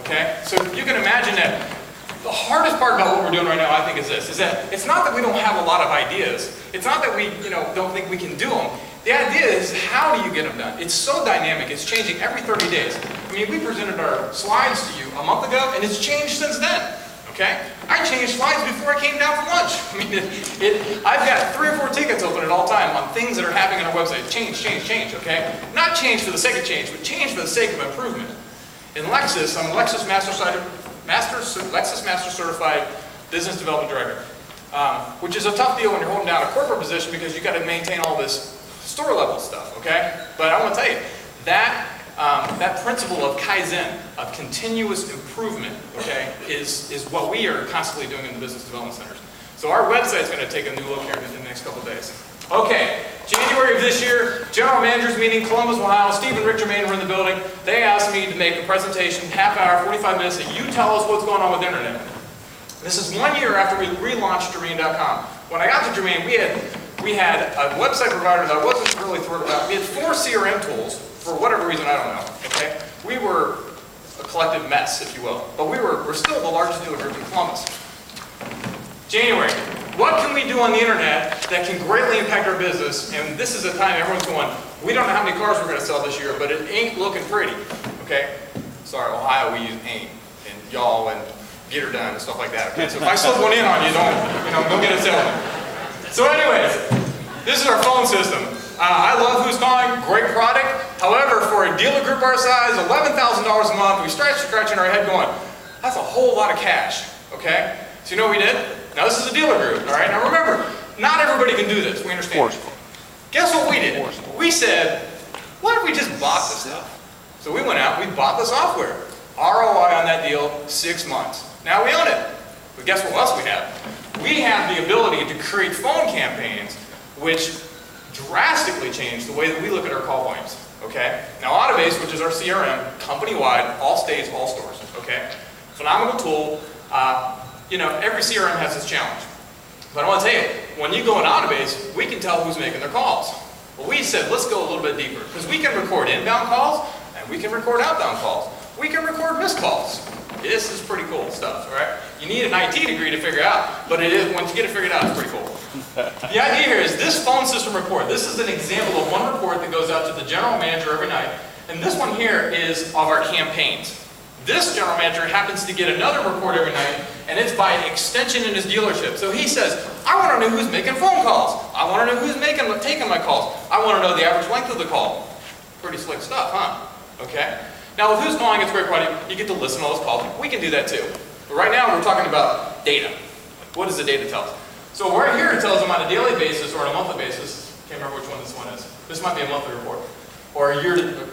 Okay? So you can imagine that the hardest part about what we're doing right now, I think, is this, is that it's not that we don't have a lot of ideas. It's not that we, don't think we can do them. The idea is, how do you get them done? It's so dynamic. It's changing every 30 days. I mean, we presented our slides to you a month ago, and it's changed since then. Okay? I changed slides before I came down for lunch. I mean, I've got 3 or 4 tickets open at all time on things that are happening on our website. Change, okay? Not change for the sake of change, but change for the sake of improvement. In Lexus, I'm a Lexus Master Certified Business Development Director, which is a tough deal when you're holding down a corporate position because you've got to maintain all this store level stuff, okay? But I want to tell you, that principle of Kaizen, of continuous improvement, okay, is what we are constantly doing in the business development centers. So our website's going to take a new look here in the next couple of days. Okay, January of this year, general managers meeting, Columbus, Ohio. Steve and Rick Germain were in the building. They asked me to make a presentation, half hour, 45 minutes, that you tell us what's going on with the internet. This is 1 year after we relaunched Germain.com. When I got to Germain, we had a website provider that I wasn't really thrilled about. We had 4 CRM tools. For whatever reason, I don't know, okay? We were a collective mess, if you will. But we're still the largest dealer group in Columbus. January, what can we do on the internet that can greatly impact our business? And this is a time everyone's going, we don't know how many cars we're going to sell this year, but it ain't looking pretty, okay? Sorry, Ohio, we use ain't, and y'all, and get her done, and stuff like that, okay? So if I slip one in on you, don't get a sale. So anyways, this is our phone system. I love Who's Calling, great product. However, for a dealer group our size, $11,000 a month, we scratching our head going, that's a whole lot of cash, okay? So you know what we did? Now this is a dealer group, all right? Now remember, not everybody can do this, we understand. Guess what we did? We said, what if we just bought this stuff? So we went out, we bought the software. ROI on that deal, 6 months. Now we own it. But guess what else we have? We have the ability to create phone campaigns, which drastically change the way that we look at our call volumes, okay? Now Autobase, which is our CRM, company-wide, all states, all stores, okay? Phenomenal tool. Every CRM has its challenge. But I want to tell you, when you go in Autobase, we can tell who's making their calls. Well, we said, let's go a little bit deeper, because we can record inbound calls, and we can record outbound calls. We can record missed calls. This is pretty cool stuff, all right? You need an IT degree to figure out, but it is, once you get it figured out, it's pretty cool. The idea here is this phone system report. This is an example of one report that goes out to the general manager every night. And this one here is of our campaigns. This general manager happens to get another report every night, and it's by extension in his dealership. So he says, I want to know who's making phone calls. I want to know who's taking my calls. I want to know the average length of the call. Pretty slick stuff, huh? Okay. Now with Who's Calling, it's a great product. You get to listen to all those calls. We can do that too. But right now we're talking about data. What does the data tell us? So right here it tells them on a daily basis or on a monthly basis. Can't remember which one this one is. This might be a monthly report. Or a year to,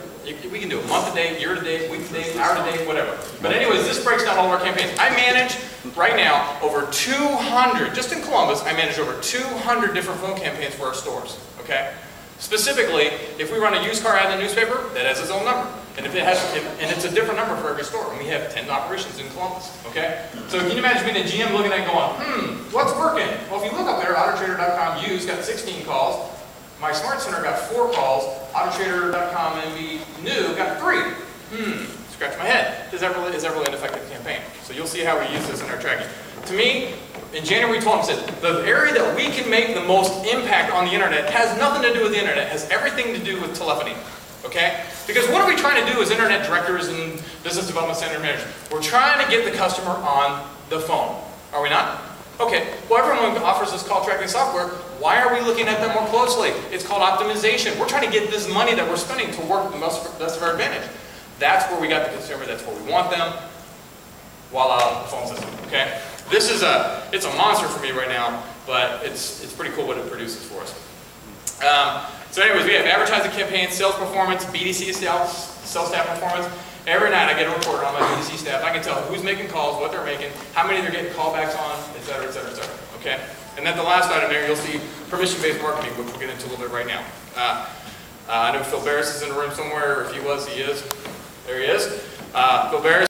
we can do a month to date, year to date, week to date, hour to date, whatever. But anyways, this breaks down all of our campaigns. I manage right now over 200, just in Columbus, I manage over 200 different phone campaigns for our stores, okay? Specifically, if we run a used car ad in the newspaper, that has its own number. And if it has, and it's a different number for every store. And we have 10 operations in Columbus, okay? So can you imagine being a GM looking at it going, what's working? Well, if you look up there, autotrader.com used got 16 calls. My Smart Center got 4 calls. Autotrader.com MV new got 3. Scratch my head. Is that really an effective campaign? So you'll see how we use this in our tracking. To me, in January 12, said the area that we can make the most impact on the internet has nothing to do with the internet. It has everything to do with telephony. Okay? Because what are we trying to do as internet directors and business development center managers? We're trying to get the customer on the phone. Are we not? Okay, well everyone offers us call tracking software. Why are we looking at them more closely? It's called optimization. We're trying to get this money that we're spending to work the best of our advantage. That's where we got the consumer, that's where we want them. Voila, the phone system, okay? This is it's a monster for me right now, but it's pretty cool what it produces for us. So anyways, we have advertising campaigns, sales performance, BDC sales staff performance. Every night I get a report on my BDC staff. I can tell who's making calls, what they're making, how many they're getting callbacks on, et cetera, et cetera, et cetera. Okay? And then the last item there, you'll see permission-based marketing, which we'll get into a little bit right now. I know Phil Barris is in the room somewhere. If he was, he is. There he is. Phil Barris.